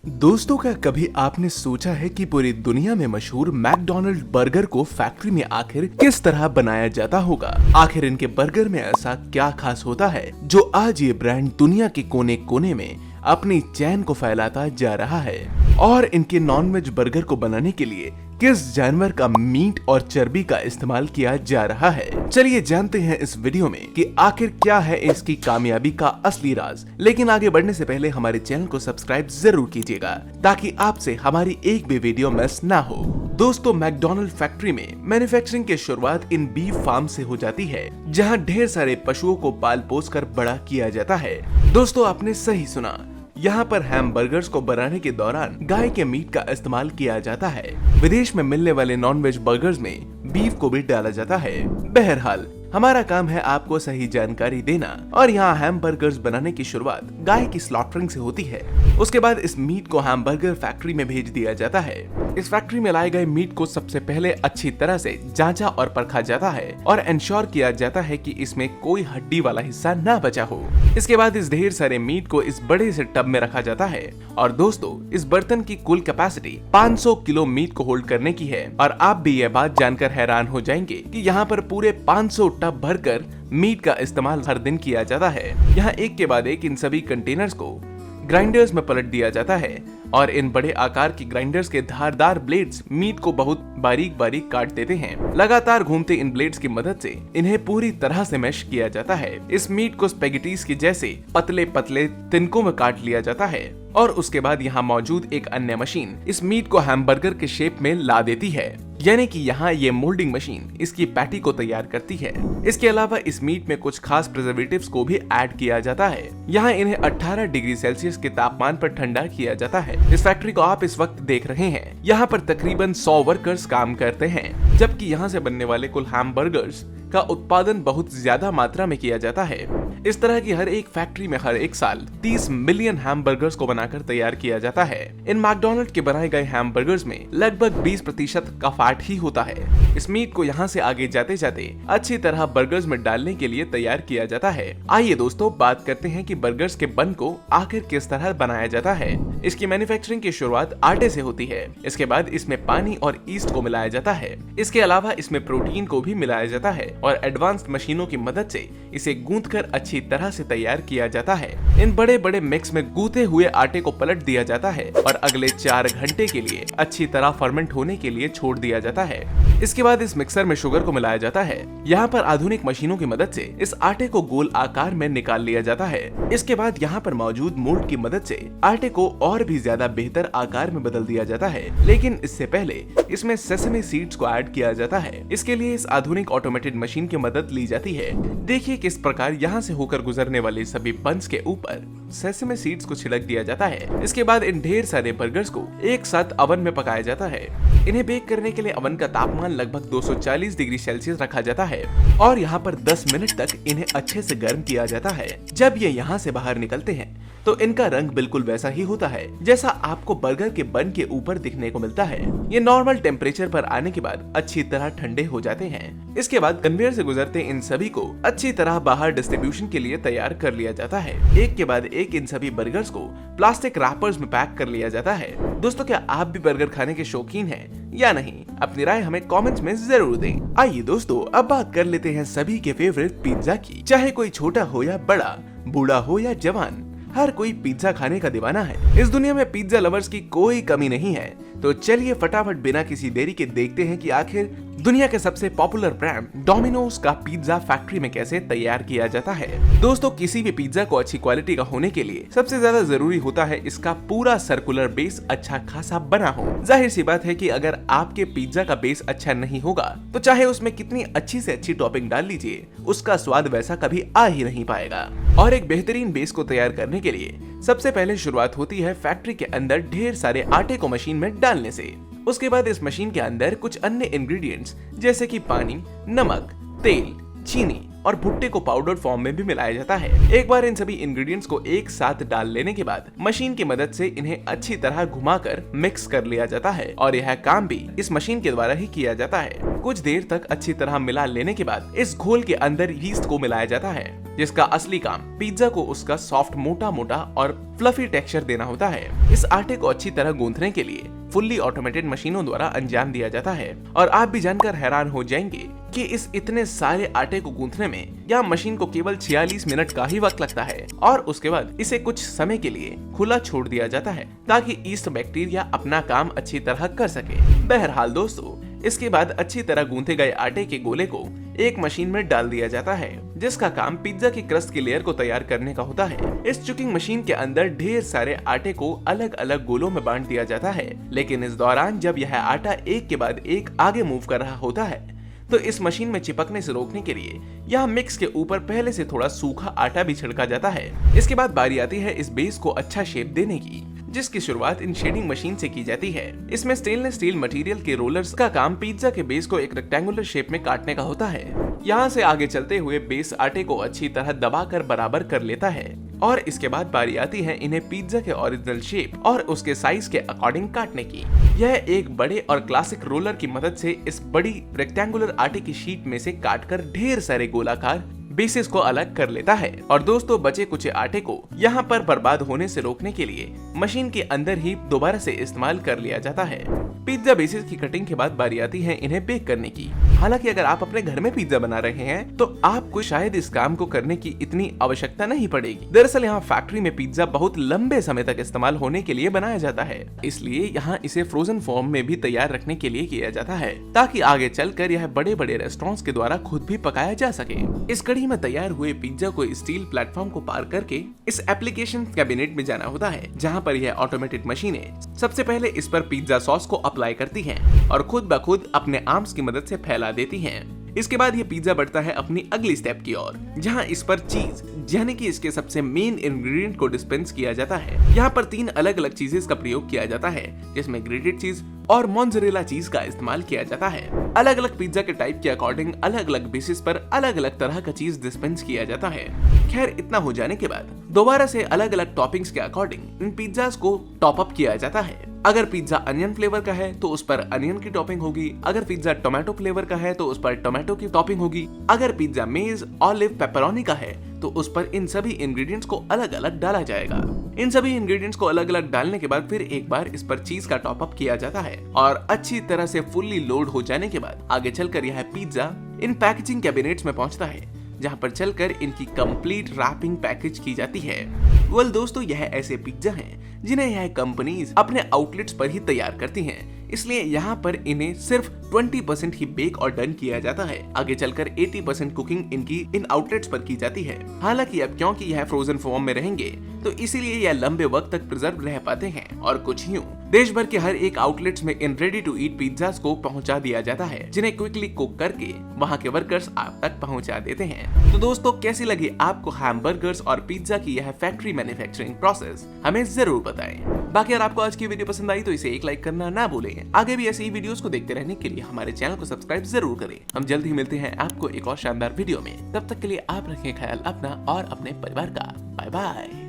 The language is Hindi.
दोस्तों, क्या कभी आपने सोचा है कि पूरी दुनिया में मशहूर मैकडॉनल्ड बर्गर को फैक्ट्री में आखिर किस तरह बनाया जाता होगा? आखिर इनके बर्गर में ऐसा क्या खास होता है जो आज ये ब्रांड दुनिया के कोने कोने में अपनी चैन को फैलाता जा रहा है? और इनके नॉनवेज बर्गर को बनाने के लिए किस जानवर का मीट और चर्बी का इस्तेमाल किया जा रहा है? चलिए जानते हैं इस वीडियो में कि आखिर क्या है इसकी कामयाबी का असली राज। लेकिन आगे बढ़ने से पहले हमारे चैनल को सब्सक्राइब जरूर कीजिएगा ताकि आपसे हमारी एक भी वीडियो मिस ना हो। दोस्तों, मैकडॉनल्ड फैक्ट्री में मैन्युफैक्चरिंग की शुरुआत इन बीफ फार्म से हो जाती है, जहां ढेर सारे पशुओं को पाल पोस कर बड़ा किया जाता है। दोस्तों, आपने सही सुना, यहाँ पर हैमबर्गर्स को बनाने के दौरान गाय के मीट का इस्तेमाल किया जाता है। विदेश में मिलने वाले नॉनवेज बर्गर्स में बीफ को भी डाला जाता है। बहरहाल, हमारा काम है आपको सही जानकारी देना, और यहाँ हैमबर्गर्स बनाने की शुरुआत गाय की स्लॉटरिंग से होती है। उसके बाद इस मीट को हैमबर्गर फैक्ट्री में भेज दिया जाता है। इस फैक्ट्री में लाए गए मीट को सबसे पहले अच्छी तरह से जांचा और परखा जाता है और इंश्योर किया जाता है कि इसमें कोई हड्डी वाला हिस्सा ना बचा हो। इसके बाद इस ढेर सारे मीट को इस बड़े से टब में रखा जाता है। और दोस्तों, इस बर्तन की कुल कैपेसिटी 500 किलो मीट को होल्ड करने की है। और आप भी यह बात जानकर हैरान हो जाएंगे कि यहाँ पर पूरे 500 टब भरकर मीट का इस्तेमाल हर दिन किया जाता है। यहाँ एक के बाद एक इन सभी कंटेनर्स को ग्राइंडर्स में पलट दिया जाता है, और इन बड़े आकार की ग्राइंडर्स के धारदार ब्लेड्स मीट को बहुत बारीक बारीक काट देते हैं। लगातार घूमते इन ब्लेड्स की मदद से इन्हें पूरी तरह से मैश किया जाता है। इस मीट को स्पेगेटीज के जैसे पतले पतले तिनकों में काट लिया जाता है, और उसके बाद यहाँ मौजूद एक अन्य मशीन इस मीट को हैमबर्गर के शेप में ला देती है। यानी कि यहाँ ये मोल्डिंग मशीन इसकी पैटी को तैयार करती है। इसके अलावा इस मीट में कुछ खास प्रिजर्वेटिव्स को भी ऐड किया जाता है। यहाँ इन्हें 18 डिग्री सेल्सियस के तापमान पर ठंडा किया जाता है। इस फैक्ट्री को आप इस वक्त देख रहे हैं। यहाँ पर तकरीबन 100 वर्कर्स काम करते हैं, जबकि यहाँ से बनने वाले कुल हैमबर्गर्स का उत्पादन बहुत ज्यादा मात्रा में किया जाता है। इस तरह की हर एक फैक्ट्री में हर एक साल 30 मिलियन हैमबर्गर्स को बनाकर तैयार किया जाता है। इन मैकडॉनल्ड के बनाए गए हैमबर्गर्स में लगभग 20% का फैट ही होता है। इस मीट को यहाँ से आगे जाते जाते अच्छी तरह बर्गर्स में डालने के लिए तैयार किया जाता है। आइए दोस्तों, बात करते हैं कि बर्गर्स के बन को आखिर किस तरह बनाया जाता है। इसकी मैन्युफैक्चरिंग की शुरुआत आटे से होती है। इसके बाद इसमें पानी और ईस्ट को मिलाया जाता है। इसके अलावा इसमें प्रोटीन को भी मिलाया जाता है, और एडवांस्ड मशीनों की मदद से इसे गूंथकर अच्छी तरह से तैयार किया जाता है। इन बड़े बड़े मिक्स में गूंथे हुए आटे को पलट दिया जाता है और अगले 4 घंटे के लिए अच्छी तरह फर्मेंट होने के लिए छोड़ दिया जाता है। इसके बाद इस मिक्सर में शुगर को मिलाया जाता है। यहाँ पर आधुनिक मशीनों की मदद से इस आटे को गोल आकार में निकाल लिया जाता है। इसके बाद यहाँ पर मौजूद मोल्ड की मदद से आटे को और भी ज्यादा बेहतर आकार में बदल दिया जाता है। लेकिन इससे पहले इसमें सेसमे सीड्स को ऐड किया जाता है। इसके लिए इस आधुनिक ऑटोमेटेड मशीन की मदद ली जाती है। देखिए किस प्रकार यहाँ से होकर गुजरने वाले सभी बंस के ऊपर सेसमे सीड्स को छिड़क दिया जाता है। इसके बाद इन ढेर सारे बर्गर्स को एक साथ अवन में पकाया जाता है। इन्हें बेक करने के लिए अवन का तापमान लगभग 240 डिग्री सेल्सियस रखा जाता है, और यहाँ पर 10 मिनट तक इन्हें अच्छे से गर्म किया जाता है। जब ये यहाँ से बाहर निकलते हैं तो इनका रंग बिल्कुल वैसा ही होता है जैसा आपको बर्गर के बन के ऊपर दिखने को मिलता है। ये नॉर्मल टेम्परेचर पर आने के बाद अच्छी तरह ठंडे हो जाते हैं। इसके बाद कन्वेयर से गुजरते इन सभी को अच्छी तरह बाहर डिस्ट्रीब्यूशन के लिए तैयार कर लिया जाता है। एक के बाद एक इन सभी बर्गर्स को प्लास्टिक रैपर्स में पैक कर लिया जाता है। दोस्तों, क्या आप भी बर्गर खाने के शौकीन हैं या नहीं? अपनी राय हमें कमेंट्स में जरूर दें। आइए दोस्तों, अब बात कर लेते हैं सभी के फेवरेट पिज्जा की। चाहे कोई छोटा हो या बड़ा, बूढ़ा हो या जवान, हर कोई पिज्जा खाने का दीवाना है। इस दुनिया में पिज्जा लवर्स की कोई कमी नहीं है। तो चलिए फटाफट बिना किसी देरी के देखते हैं कि आखिर दुनिया के सबसे पॉपुलर ब्रांड डोमिनोज का पिज्जा फैक्ट्री में कैसे तैयार किया जाता है। दोस्तों, किसी भी पिज्जा को अच्छी क्वालिटी का होने के लिए सबसे ज्यादा जरूरी होता है इसका पूरा सर्कुलर बेस अच्छा खासा बना हो। जाहिर सी बात है कि अगर आपके पिज्जा का बेस अच्छा नहीं होगा तो चाहे उसमें कितनी अच्छी से अच्छी टॉपिंग डाल लीजिए, उसका स्वाद वैसा कभी आ ही नहीं पाएगा। और एक बेहतरीन बेस को तैयार करने के लिए सबसे पहले शुरुआत होती है फैक्ट्री के अंदर ढेर सारे आटे को मशीन में डालने से। उसके बाद इस मशीन के अंदर कुछ अन्य इंग्रेडिएंट्स जैसे कि पानी, नमक, तेल, चीनी और भुट्टे को पाउडर फॉर्म में भी मिलाया जाता है। एक बार इन सभी इंग्रेडिएंट्स को एक साथ डाल लेने के बाद मशीन की मदद से इन्हें अच्छी तरह घुमाकर मिक्स कर लिया जाता है, और यह काम भी इस मशीन के द्वारा ही किया जाता है। कुछ देर तक अच्छी तरह मिला लेने के बाद इस घोल के अंदर यीस्ट को मिलाया जाता है। जिसका असली काम पिज्जा को उसका सॉफ्ट मोटा मोटा और फ्लफी टेक्सचर देना होता है। इस आटे को अच्छी तरह गूंथने के लिए फुल्ली ऑटोमेटेड मशीनों द्वारा अंजाम दिया जाता है। और आप भी जानकर हैरान हो जाएंगे कि इस इतने सारे आटे को गूंथने में यह मशीन को केवल 46 मिनट का ही वक्त लगता है और उसके बाद इसे कुछ समय के लिए खुला छोड़ दिया जाता है ताकि ईस्ट बैक्टीरिया अपना काम अच्छी तरह कर सके। बहरहाल दोस्तों, इसके बाद अच्छी तरह गूंथे गए आटे के गोले को एक मशीन में डाल दिया जाता है जिसका काम पिज्जा की क्रस्ट की लेयर को तैयार करने का होता है। इस चुकिंग मशीन के अंदर ढेर सारे आटे को अलग अलग गोलों में बांट दिया जाता है, लेकिन इस दौरान जब यह आटा एक के बाद एक आगे मूव कर रहा होता है तो इस मशीन में चिपकने से रोकने के लिए यह मिक्स के ऊपर पहले से थोड़ा सूखा आटा भी छिड़का जाता है। इसके बाद बारी आती है इस बेस को अच्छा शेप देने की, जिसकी शुरुआत इन शेडिंग मशीन से की जाती है। इसमें स्टेनलेस स्टील मटेरियल के रोलर्स का काम पिज्जा के बेस को एक रेक्टेंगुलर शेप में काटने का होता है। यहाँ से आगे चलते हुए बेस आटे को अच्छी तरह दबाकर बराबर कर लेता है और इसके बाद बारी आती है इन्हें पिज्जा के ओरिजिनल शेप और उसके साइज के अकॉर्डिंग काटने की। यह एक बड़े और क्लासिक रोलर की मदद से इस बड़ी रेक्टेंगुलर आटे की शीट में से काटकर ढेर सारे गोलाकार बेसिस को अलग कर लेता है। और दोस्तों, बचे कुचे आटे को यहाँ पर बर्बाद होने से रोकने के लिए मशीन के अंदर ही दोबारा से इस्तेमाल कर लिया जाता है। पिज्जा बेसिस की कटिंग के बाद बारी आती है इन्हें बेक करने की। हालांकि अगर आप अपने घर में पिज्जा बना रहे हैं तो आपको शायद इस काम को करने की इतनी आवश्यकता नहीं पड़ेगी। दरअसल यहाँ फैक्ट्री में पिज्जा बहुत लंबे समय तक इस्तेमाल होने के लिए बनाया जाता है, इसलिए यहाँ इसे फ्रोजन फॉर्म में भी तैयार रखने के लिए किया जाता है ताकि आगे चलकर यह बड़े बड़े रेस्टोरेंट्स के द्वारा खुद भी पकाया जा सके। इस कड़ी में तैयार हुए पिज्जा को स्टील प्लेटफॉर्म को पार करके इस एप्लीकेशन कैबिनेट में जाना होता है, जहाँ पर यह ऑटोमेटेड मशीनें सबसे पहले इस पर पिज्जा सॉस को अप्लाई करती हैं और खुद ब खुद अपने आर्म्स की मदद से फैला देती हैं। इसके बाद ये पिज्जा बढ़ता है अपनी अगली स्टेप की ओर, जहां इस पर चीज यानी कि इसके सबसे मेन इंग्रेडिएंट को डिस्पेंस किया जाता है। यहाँ पर 3 अलग अलग चीजेस का प्रयोग किया जाता है, जिसमें ग्रेटेड चीज और मोज़रेला चीज का इस्तेमाल किया जाता है। अलग अलग पिज्जा के टाइप के अकॉर्डिंग अलग अलग बेसिस पर अलग अलग तरह का चीज डिस्पेंस किया जाता है। खैर, इतना हो जाने के बाद दोबारा से अलग अलग टॉपिंग्स के अकॉर्डिंग इन पिज्जास को टॉप अप किया जाता है। अगर पिज्जा अनियन फ्लेवर का है तो उस पर अनियन की टॉपिंग होगी, अगर पिज्जा टोमेटो फ्लेवर का है तो उस पर टोमेटो की टॉपिंग होगी, अगर पिज्जा मेज, ऑलिव, पेपरोनी का है तो उस पर इन सभी इंग्रेडिएंट्स को अलग अलग डाला जाएगा। इन सभी इंग्रेडिएंट्स को अलग अलग डालने के बाद फिर एक बार इस पर चीज का टॉप अप किया जाता है और अच्छी तरह से फुल्ली लोड हो जाने के बाद आगे चलकर यह पिज्जा इन पैकेजिंग कैबिनेट्स में पहुंचता है, जहां पर चलकर इनकी कंप्लीट रैपिंग पैकेज की जाती है। वेल दोस्तों, यह ऐसे पिज्जा हैं जिन्हें यह कंपनीज अपने आउटलेट्स पर ही तैयार करती हैं, इसलिए यहाँ पर इन्हें सिर्फ 20% ही बेक और डन किया जाता है। आगे चलकर 80% कुकिंग इनकी इन आउटलेट्स पर की जाती है। हालांकि अब क्योंकि यह फ्रोजन फॉर्म में रहेंगे तो इसीलिए यह लंबे वक्त तक प्रिजर्व रह पाते हैं और कुछ यूं देश भर के हर एक आउटलेट्स में इन रेडी टू ईट पिज्जास को पहुंचा दिया जाता है, जिन्हें क्विकली कुक करके वहां के वर्कर्स आप तक पहुंचा देते हैं। तो दोस्तों, कैसी लगी आपको हैमबर्गर्स और पिज्जा की यह फैक्ट्री मैन्युफैक्चरिंग प्रोसेस, हमें जरूर बताएं। बाकी अगर आपको आज की वीडियो पसंद आई तो इसे एक लाइक करना ना भूलें। आगे भी ऐसी ही वीडियोस को देखते रहने के लिए हमारे चैनल को सब्सक्राइब जरूर करें। हम जल्द ही मिलते हैं आपको एक और शानदार वीडियो में। तब तक के लिए आप रखें ख्याल अपना और अपने परिवार का। Bye bye.